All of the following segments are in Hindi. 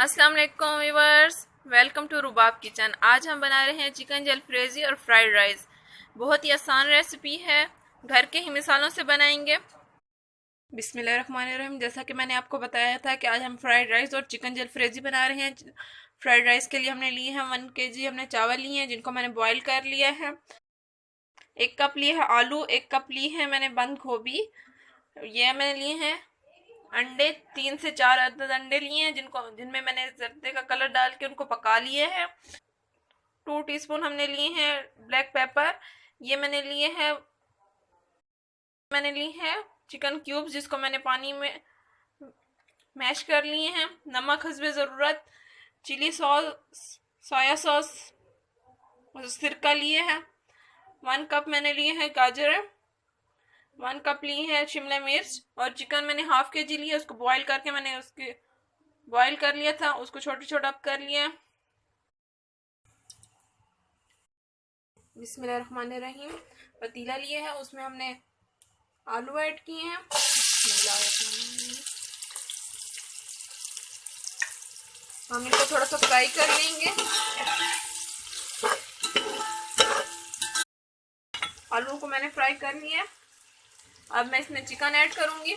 अस्सलाम वालेकुम viewers, welcome to Rubab kitchen. आज हम बना रहे हैं चिकन जलफ्रेजी और फ्राइड राइस। बहुत ही आसान रेसिपी है, घर के ही मिसालों से बनाएंगे। बिस्मिल्लाहिर्रहमानिर्रहीम। जैसा कि मैंने आपको बताया था कि आज हम फ्राइड राइस और चिकन जलफ्रेजी बना रहे हैं। फ्राइड राइस के लिए हमने लिए हैं 1 kg हमने चावल लिए हैं, जिनको मैंने बॉईल कर लिया है। 1 कप लिए है आलू, 1 कप ली है मैंने बंद गोभी। ये मैंने लिए हैं अंडे, 3 से 4 अदद अंडे लिए हैं, जिनमें मैंने जर्दे का कलर डाल के उनको पका लिए हैं। 2 टीस्पून हमने लिए हैं ब्लैक पेपर। ये मैंने ली है चिकन क्यूब्स, जिसको मैंने पानी में मैश कर लिए हैं। नमक हस्बे ज़रूरत, चिली सॉस, सोया सॉस और सिरका लिए हैं। 1 कप मैंने लिए हैं गाजर, 1 कप ली है शिमला मिर्च। और चिकन मैंने हाफ kg लिया, उसको बॉईल करके मैंने उसके बॉईल कर लिया था, उसको छोटा छोटा कर लिया। बिस्मिल्लाहिर्रहमानिर्रहीम। पतीला लिए है, उसमें हमने आलू ऐड किए हैं। हम इनको थोड़ा सा फ्राई कर लेंगे। आलू को मैंने फ्राई कर लिया। अब मैं इसमें चिकन ऐड करूंगी।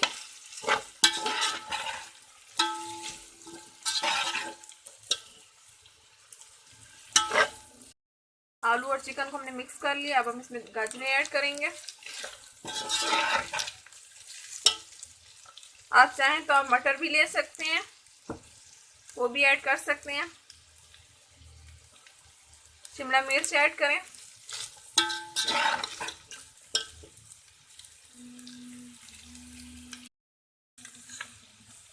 आलू और चिकन को हमने मिक्स कर लिया। अब हम इसमें गाजरें ऐड करेंगे। आप चाहें तो आप मटर भी ले सकते हैं, वो भी ऐड कर सकते हैं। शिमला मिर्च ऐड करें।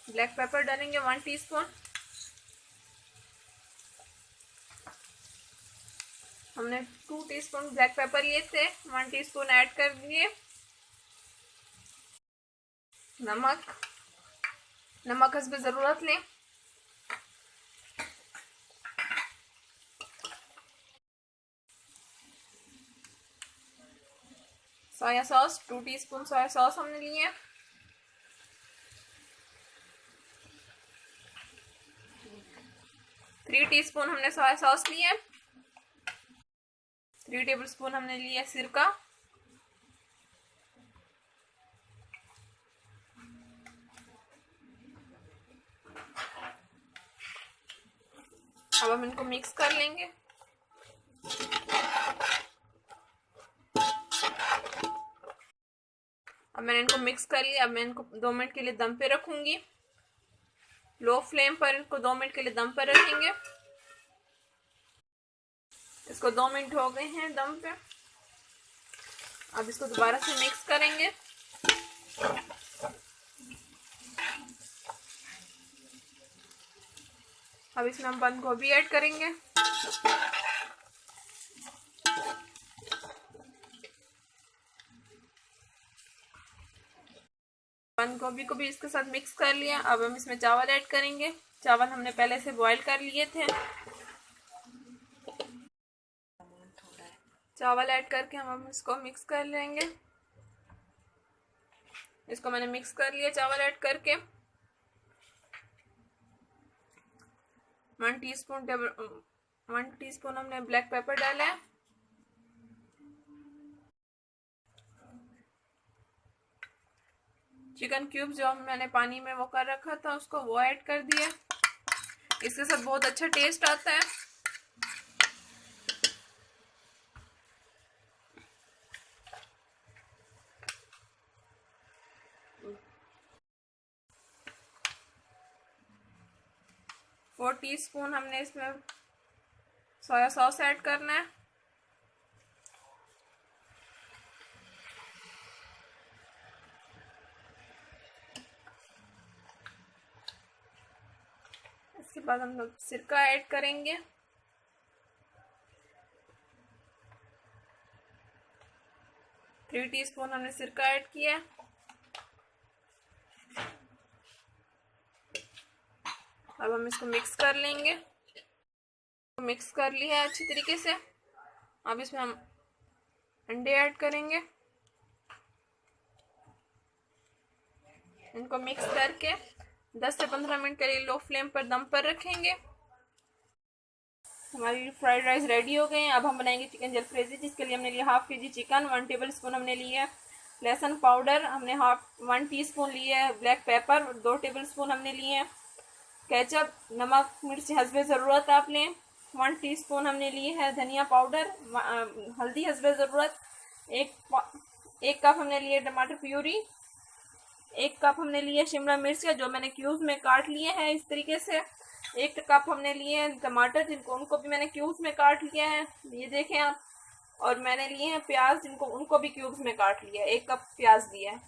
ब्लैक पेपर डालेंगे 1 टीस्पून। हमने 2 टीस्पून ब्लैक पेपर लिए थे, 1 टीस्पून ऐड कर दिए। नमक हस्बे ज़रूरत लें। Soya sauce 2 teaspoon soya sauce हमने लिए। 3 टीस्पून हमने सोया सॉस लिए। 3 टेबल स्पून हमने लिया सिरका। अब हम इनको मिक्स कर लेंगे। अब मैंने इनको मिक्स कर लिया। अब मैं इनको 2 मिनट के लिए दम पे रखूंगी। लो फ्लेम पर इनको 2 मिनट के लिए दम पर रखेंगे। इसको 2 मिनट हो गए हैं दम पे। अब इसको दोबारा से मिक्स करेंगे। अब इसमें हम बंद गोभी ऐड करेंगे। बंद गोभी को भी इसके साथ मिक्स कर लिया। अब हम इसमें चावल ऐड करेंगे। चावल हमने पहले से बॉईल कर लिए थे। चावल ऐड करके हम इसको मिक्स कर लेंगे। इसको मैंने मिक्स कर लिया चावल ऐड करके। 1 टीस्पून हमने ब्लैक पेपर डाला है। चिकन क्यूब जो मैंने पानी में वो कर रखा था, उसको वो ऐड कर दिया। इसके साथ बहुत अच्छा टेस्ट आता है। फोर टीस्पून हमने इसमें सोया सॉस ऐड करना है। इसके बाद हम लोग सिरका ऐड करेंगे। थ्री टीस्पून हमने सिरका ऐड किया। अब हम इसको मिक्स कर लेंगे। मिक्स कर लिया है अच्छी तरीके से। अब इसमें हम अंडे ऐड करेंगे। इनको मिक्स करके 10 से 15 मिनट के लिए लो फ्लेम पर दम पर रखेंगे। हमारी फ्राइड राइस रेडी हो गए हैं। अब हम बनाएंगे चिकन जलफ्रेजी, जिसके लिए हमने लिया हाफ के जी चिकन, 1 टेबल स्पून हमने लिया लहसुन पाउडर, हमने 1 टीस्पून लिए है ब्लैक पेपर, 2 टेबल स्पून हमने लिए हैं केचप, नमक मिर्च हस्बे ज़रूरत आप लें, 1 टीस्पून हमने लिए है धनिया पाउडर, हल्दी हस्बे ज़रूरत, एक कप हमने लिए टमाटर प्यूरी, 1 कप हमने लिए शिमला मिर्च जो मैंने क्यूब्स में काट लिए हैं इस तरीके से, 1 कप हमने लिए हैं टमाटर जिनको उनको भी मैंने क्यूब्स में काट लिया है, ये देखें आप। और मैंने लिए हैं प्याज जिनको उनको भी क्यूब्स में काट लिया है, 1 कप प्याज लिया है।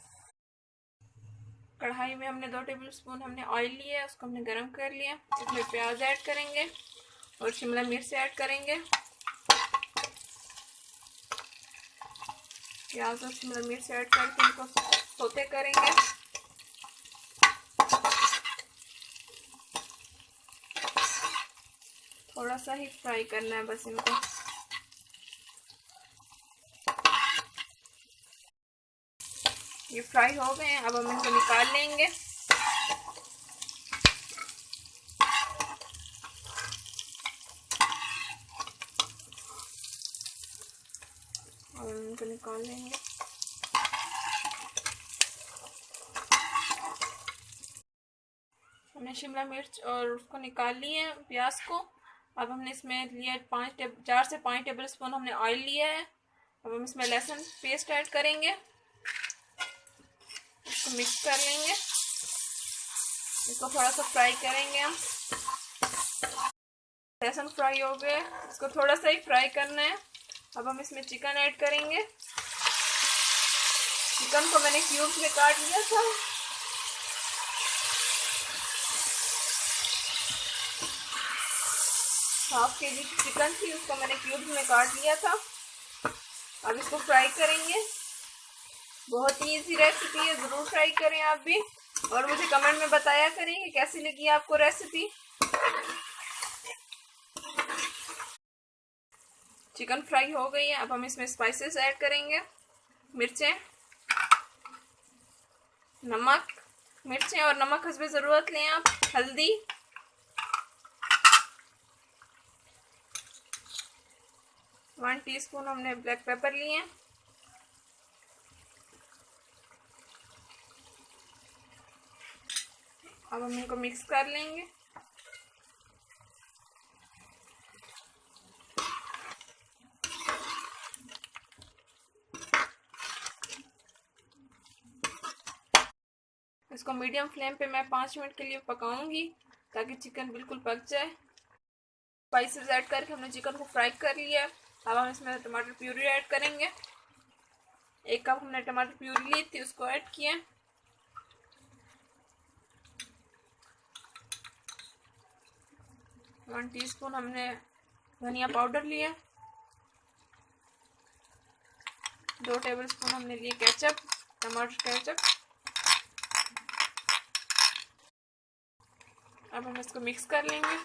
कढ़ाई में हमने 2 टेबल स्पून हमने ऑयल लिया है, उसको हमने गरम कर लिया। इसमें प्याज ऐड करेंगे और शिमला मिर्च ऐड करेंगे। प्याज और शिमला मिर्च ऐड करके इनको सौते करेंगे। थोड़ा सा ही फ्राई करना है बस इनको। ये फ्राई हो गए हैं, अब हम इनको निकाल लेंगे। अब हम इनको निकाल लेंगे। हमने शिमला मिर्च और उसको निकाल लिए हैं प्याज को। अब हमने इसमें लिया 4 से 5 टेबल स्पून हमने ऑयल लिया है। अब हम इसमें लहसुन पेस्ट ऐड करेंगे, इसको मिक्स कर लेंगे। इसको थोड़ा सा फ्राई करेंगे हम। लहसुन फ्राई हो गए, इसको थोड़ा सा ही फ्राई करना है। अब हम इसमें चिकन ऐड करेंगे। चिकन को मैंने क्यूब्स में काट लिया था। हाफ के जी चिकन थी, उसको मैंने क्यूब्स में काट लिया था। अब इसको फ्राई करेंगे। बहुत ही इजी रेसिपी है, ज़रूर ट्राई करें आप भी, और मुझे कमेंट में बताया करें कि कैसी लगी आपको रेसिपी। चिकन फ्राई हो गई है। अब हम इसमें स्पाइसेस ऐड करेंगे। मिर्चें, नमक, मिर्चें और नमक हस्बे ज़रूरत लें आप, हल्दी, वन टीस्पून हमने ब्लैक पेपर लिए। अब हम इनको मिक्स कर लेंगे। इसको मीडियम फ्लेम पे मैं 5 मिनट के लिए पकाऊंगी ताकि चिकन बिल्कुल पक जाए। स्पाइसेस ऐड करके हमने चिकन को फ्राई कर लिया है। अब हम इसमें टमाटर प्यूरी ऐड करेंगे। 1 कप हमने टमाटर प्यूरी ली थी, उसको ऐड किया। वन टीस्पून हमने धनिया पाउडर लिया। 2 टेबल स्पून हमने लिए केचप, टमाटर केचप। अब हम इसको मिक्स कर लेंगे।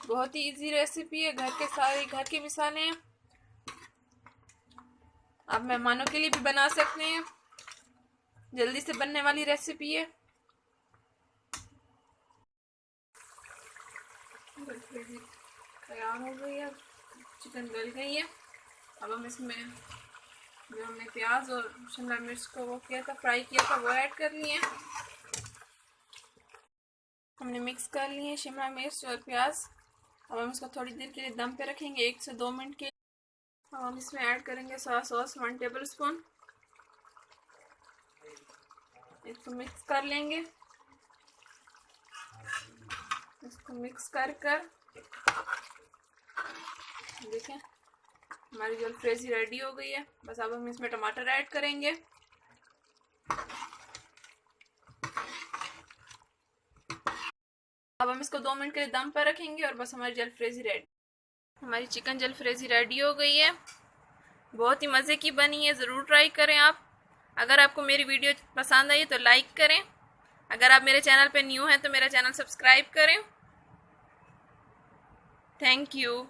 बहुत ही इजी रेसिपी है, घर के मसाले हैं। आप मेहमानों के लिए भी बना सकते हैं, जल्दी से बनने वाली रेसिपी है। तैयार हो गई है, चिकन गल गई है। अब हम इसमें जो हमने प्याज और शिमला मिर्च को वो किया था, फ्राई किया था, वो ऐड कर लिए। हमने मिक्स कर लिए शिमला मिर्च और प्याज। अब हम इसको थोड़ी देर के लिए दम पे रखेंगे, 1 से 2 मिनट के। अब हम इसमें ऐड करेंगे सोया सॉस 1 टेबल स्पून। इसको मिक्स कर लेंगे। इसको मिक्स कर देखें हमारी जलफ्रेजी रेडी हो गई है। बस अब हम इसमें टमाटर ऐड करेंगे। अब हम इसको 2 मिनट के लिए दम पर रखेंगे और बस हमारी जलफ्रेजी रेडी। हमारी चिकन जलफ्रेजी रेडी हो गई है, बहुत ही मज़े की बनी है, ज़रूर ट्राई करें आप। अगर आपको मेरी वीडियो पसंद आई तो लाइक करें। अगर आप मेरे चैनल पे न्यू हैं तो मेरा चैनल सब्सक्राइब करें। Thank you.